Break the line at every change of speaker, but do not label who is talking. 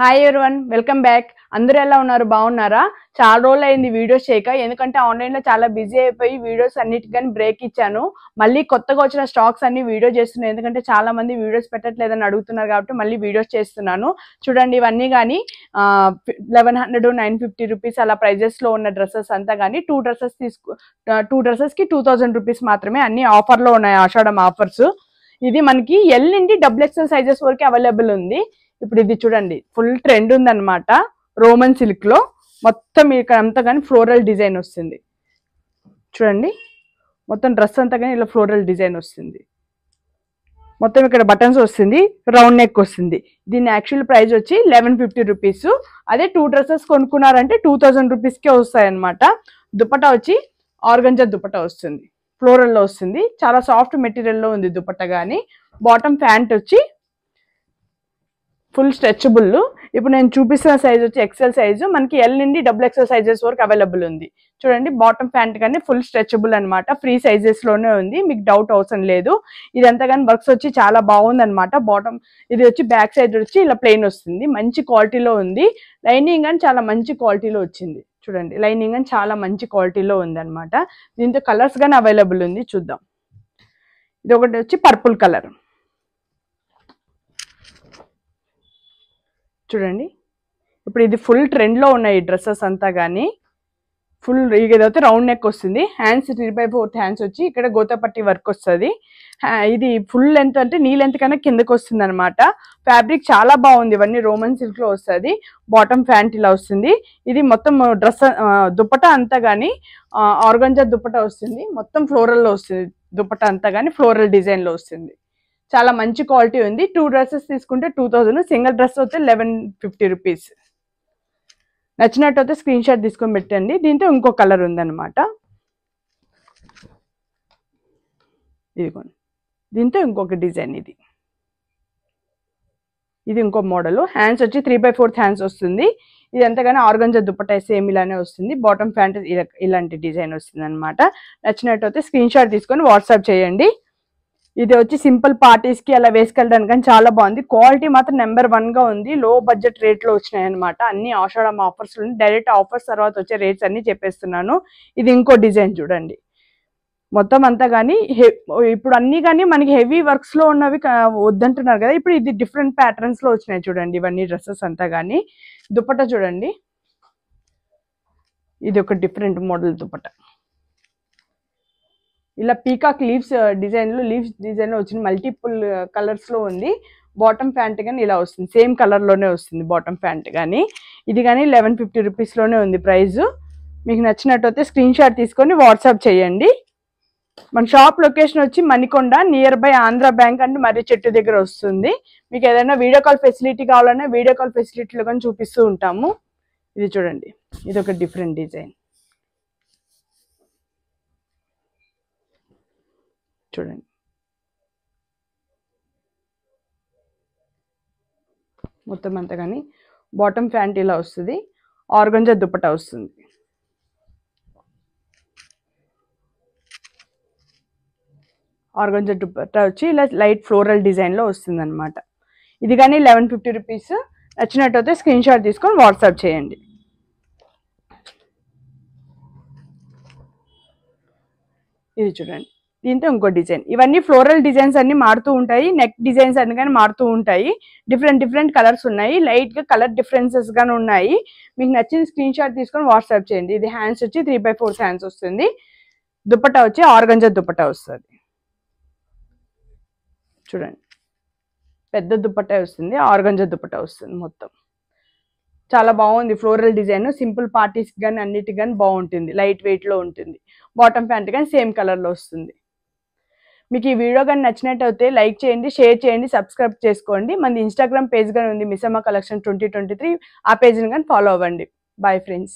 Hi everyone, welcome back. అందరూ ఎలా ఉన్నారు? బాగున్నారా? చాలా రోజులు అయింది వీడియోస్ చేయక, ఎందుకంటే ఆన్లైన్లో చాలా బిజీ అయిపోయి వీడియోస్ అన్నిటికని బ్రేక్ ఇచ్చాను. మళ్ళీ కొత్తగా వచ్చిన స్టాక్స్ అన్ని వీడియో చేస్తున్నాను, ఎందుకంటే చాలా మంది వీడియోస్ పెట్టట్లేదని అడుగుతున్నారు కాబట్టి మళ్ళీ వీడియోస్ చేస్తున్నాను. చూడండి, ఇవన్నీ కానీ 1100, 950 రూపీస్ అలా ప్రైజెస్లో ఉన్న డ్రెస్సెస్ అంతా కానీ టూ డ్రెస్సెస్కి 2000 రూపీస్ మాత్రమే. అన్ని ఆఫర్లో ఉన్నాయి, ఆషాఢం ఆఫర్స్. ఇది మనకి ఎల్ నుండి XXL సైజెస్ వరకు అవైలబుల్ ఉంది. ఇప్పుడు ఇది చూడండి, ఫుల్ ట్రెండ్ ఉందన్నమాట. రోమన్ సిల్క్ లో మొత్తం ఇక్కడ అంతా కానీ ఫ్లోరల్ డిజైన్ వస్తుంది. చూడండి, మొత్తం డ్రెస్ అంతా కానీ ఇలా ఫ్లోరల్ డిజైన్ వస్తుంది. మొత్తం ఇక్కడ బటన్స్ వస్తుంది, రౌండ్ నెక్ వస్తుంది. దీని యాక్చువల్ ప్రైస్ వచ్చి 1150 రూపీస్. అదే 2 డ్రెస్సెస్ కొనుక్కున్నారంటే 2000 రూపీస్కే వస్తాయి అనమాట. దుపట్టా వచ్చి ఆర్గంజా దుపట్టా వస్తుంది, ఫ్లోరల్లో వస్తుంది. చాలా సాఫ్ట్ మెటీరియల్లో ఉంది దుపట్టా. కానీ బాటమ్ ప్యాంట్ వచ్చి ఫుల్ స్ట్రెచబుల్. ఇప్పుడు నేను చూపిస్తున్న సైజ్ వచ్చి ఎక్సెల్ సైజు. మనకి ఎల్ నుండి XXL సైజెస్ వరకు అవైలబుల్ ఉంది. చూడండి, బాటమ్ ప్యాంట్ కానీ ఫుల్ స్ట్రెచబుల్ అనమాట. ఫ్రీ సైజెస్ లోనే ఉంది, మీకు డౌట్ అవసరం లేదు. ఇదంతా కానీ వర్క్స్ వచ్చి చాలా బాగుంది అనమాట. బాటమ్ ఇది వచ్చి బ్యాక్ సైడ్ వచ్చి ఇలా ప్లెయిన్ వస్తుంది, మంచి క్వాలిటీలో ఉంది. లైనింగ్ కానీ చాలా మంచి క్వాలిటీలో వచ్చింది. చూడండి, లైనింగ్ కానీ చాలా మంచి క్వాలిటీలో ఉంది అనమాట. దీంతో కలర్స్ కానీ అవైలబుల్ ఉంది, చూద్దాం. ఇది ఒకటి వచ్చి పర్పుల్ కలర్. చూడండి, ఇప్పుడు ఇది ఫుల్ ట్రెండ్లో ఉన్నాయి డ్రెస్సెస్ అంతా కానీ. ఫుల్ ఇదైతే రౌండ్ నెక్ వస్తుంది, హ్యాండ్స్ 3/4 హ్యాండ్స్ వచ్చి ఇక్కడ గోతాపట్టి వర్క్ వస్తుంది. ఇది ఫుల్ లెంత్ అంటే నీ లెంత్ కన్నా కిందకి వస్తుంది అనమాట. ఫ్యాబ్రిక్ చాలా బాగుంది, ఇవన్నీ రోమన్ సిల్క్ లో వస్తుంది. బాటమ్ ప్యాంట్ ఇలా వస్తుంది. ఇది మొత్తం డ్రెస్ దుపట్టా అంతా కానీ ఆర్గంజా దుపట్టా వస్తుంది. మొత్తం ఫ్లోరల్లో వస్తుంది దుపట్టా అంతా కానీ, ఫ్లోరల్ డిజైన్ లో వస్తుంది. చాలా మంచి క్వాలిటీ ఉంది. 2 డ్రెస్సెస్ తీసుకుంటే 2000, సింగిల్ డ్రెస్ అయితే 1150 రూపీస్. నచ్చినట్టు అయితే స్క్రీన్ షాట్ తీసుకొని పెట్టండి. దీంతో ఇంకో కలర్ ఉందన్నమాట. ఇదిగోండి, దీంతో ఇంకొక డిజైన్. ఇది ఇంకో మోడల్. హ్యాండ్స్ వచ్చి 3/4 హ్యాండ్స్ వస్తుంది. ఇది ఎంతగానో ఆర్గంజా దుపట్టా సేమ్ ఇలానే వస్తుంది. బాటమ్ ప్యాంట్ ఇలాంటి డిజైన్ వస్తుంది అనమాట. నచ్చినట్టు అయితే స్క్రీన్ షాట్ తీసుకొని వాట్సాప్ చేయండి. ఇది వచ్చి సింపుల్ పార్టీస్ కి అలా వేసుకెళ్ళడానికి కానీ చాలా బాగుంది. క్వాలిటీ మాత్రం నెంబర్ 1 గా ఉంది. లో బడ్జెట్ రేట్ లో వచ్చినాయి అనమాట. అన్ని ఆషాఢం ఆఫర్స్, డైరెక్ట్ ఆఫర్స్ తర్వాత వచ్చే రేట్స్ అన్ని చెప్పేస్తున్నాను. ఇది ఇంకో డిజైన్ చూడండి. మొత్తం అంతా కానీ ఇప్పుడు అన్ని కానీ మనకి హెవీ వర్క్స్ లో ఉన్నవి వద్దంటున్నారు కదా, ఇప్పుడు ఇది డిఫరెంట్ ప్యాటర్న్స్ లో వచ్చినాయి చూడండి. ఇవన్నీ డ్రెస్సెస్ అంతా కానీ. దుపట్టా చూడండి, ఇది ఒక డిఫరెంట్ మోడల్ దుపట్టా. ఇలా పీకాక్ లీవ్స్ డిజైన్ లో వచ్చింది, మల్టిపుల్ కలర్స్ లో ఉంది. బాటమ్ ప్యాంట్ కానీ ఇలా వస్తుంది, సేమ్ కలర్ లోనే వస్తుంది బాటమ్ ప్యాంట్ కానీ. ఇది కానీ 1150 రూపీస్ లోనే ఉంది ప్రైస్. మీకు నచ్చినట్టు అయితే స్క్రీన్ షాట్ తీసుకొని వాట్సాప్ చేయండి. మన షాప్ లొకేషన్ వచ్చి Manikonda, near by Andhra bank and మర్రి చెట్టు దగ్గర వస్తుంది. మీకు ఏదైనా వీడియో కాల్ ఫెసిలిటీ కావాలన్నా వీడియో కాల్ ఫెసిలిటీలో కానీ చూపిస్తూ ఉంటాము. ఇది చూడండి, ఇది ఒక డిఫరెంట్ డిజైన్. చూడండి, మొత్తం అంతా కానీ బాటమ్ ప్యాంట్ ఇలా వస్తుంది, ఆర్గంజా దుపట్టా వస్తుంది. ఆర్గంజా దుపట్టా వచ్చి ఇలా లైట్ ఫ్లోరల్ డిజైన్ లో వస్తుంది అనమాట. ఇది కానీ 1150 రూపీస్. నచ్చినట్టు అయితే స్క్రీన్ షాట్ తీసుకొని వాట్సాప్ చేయండి. ఇది చూడండి, దీంతో ఇంకో డిజైన్. ఇవన్నీ ఫ్లోరల్ డిజైన్స్ అన్ని మారుతూ ఉంటాయి, నెక్ డిజైన్స్ అన్ని కానీ మారుతూ ఉంటాయి. డిఫరెంట్ కలర్స్ ఉన్నాయి, లైట్ గా కలర్ డిఫరెన్సెస్ గానీ ఉన్నాయి. మీకు నచ్చిన స్క్రీన్ షాట్ తీసుకొని వాట్సాప్ చేయండి. ఇది హ్యాండ్స్ వచ్చి 3/4 హ్యాండ్స్ వస్తుంది. దుపట్టా వచ్చి ఆర్గంజా దుపట్టా వస్తుంది. చూడండి, పెద్ద దుపట్టా వస్తుంది, ఆర్గంజా దుపట్టా వస్తుంది. మొత్తం చాలా బాగుంది. ఫ్లోరల్ డిజైన్ సింపుల్ పార్టీస్ కానీ అన్నిటికి కానీ బాగుంటుంది, లైట్ వెయిట్ లో ఉంటుంది. బాటమ్ ప్యాంట్ కానీ సేమ్ కలర్ లో వస్తుంది. మీకు ఈ వీడియో కానీ నచ్చినట్టయితే లైక్ చేయండి, షేర్ చేయండి, సబ్స్క్రైబ్ చేసుకోండి. మన ఇన్స్టాగ్రామ్ పేజ్ కానీ ఉంది, మిస్సమ్మ కలెక్షన్ 2023. ఆ పేజ్ని కానీ ఫాలో అవ్వండి. Bye friends.